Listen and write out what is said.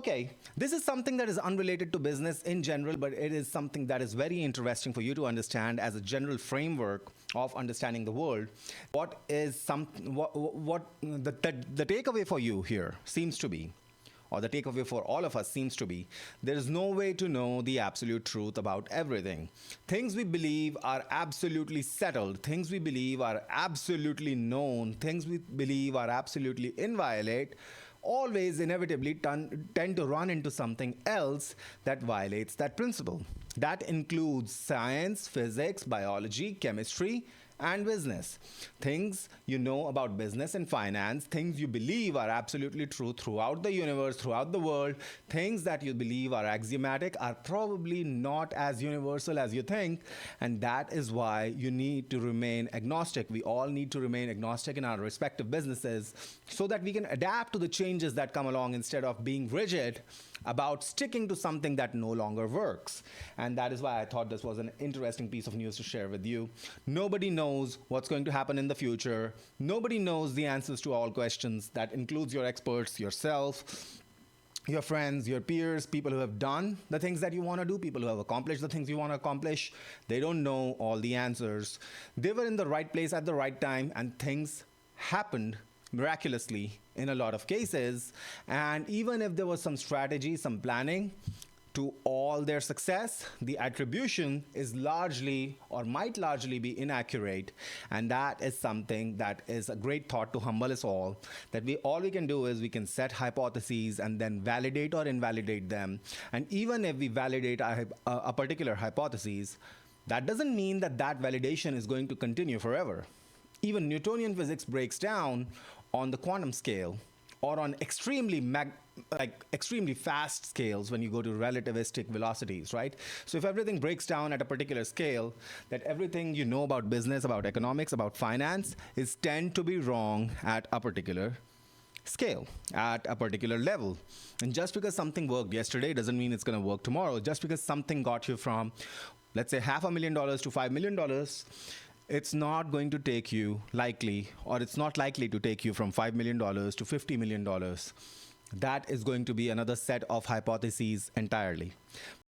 Okay, this is something that is unrelated to business in general, but it is something that is very interesting for you to understand as a general framework of understanding the world. What is what the takeaway for you here seems to be, or the takeaway for all of us seems to be, there is no way to know the absolute truth about everything. Things we believe are absolutely settled, things we believe are absolutely known, things we believe are absolutely inviolate, always inevitably tend to run into something else that violates that principle. That includes science, physics, biology, chemistry, and business. Things you know about business and finance, things you believe are absolutely true throughout the universe, throughout the world, things that you believe are axiomatic are probably not as universal as you think, and that is why you need to remain agnostic. We all need to remain agnostic in our respective businesses so that we can adapt to the changes that come along instead of being rigid about sticking to something that no longer works. And that is why I thought this was an interesting piece of news to share with you. Nobody knows what's going to happen in the future. Nobody knows the answers to all questions. That includes your experts, yourself, your friends, your peers, people who have done the things that you want to do, people who have accomplished the things you want to accomplish. They don't know all the answers. They were in the right place at the right time, and things happened miraculously in a lot of cases. And even if there was some strategy, some planning to all their success, the attribution is largely or might largely be inaccurate. And that is something that is a great thought to humble us all, that all we can do is we can set hypotheses and then validate or invalidate them. And even if we validate a particular hypothesis, that doesn't mean that that validation is going to continue forever. Even Newtonian physics breaks down on the quantum scale, or on extremely fast scales when you go to relativistic velocities, right? So if everything breaks down at a particular scale, that everything you know about business, about economics, about finance is tend to be wrong at a particular scale, at a particular level. And just because something worked yesterday doesn't mean it's going to work tomorrow. Just because something got you from, let's say, $500,000 to $5 million, it's not going to take you likely, or it's not likely to take you from $5 million to $50 million. That is going to be another set of hypotheses entirely.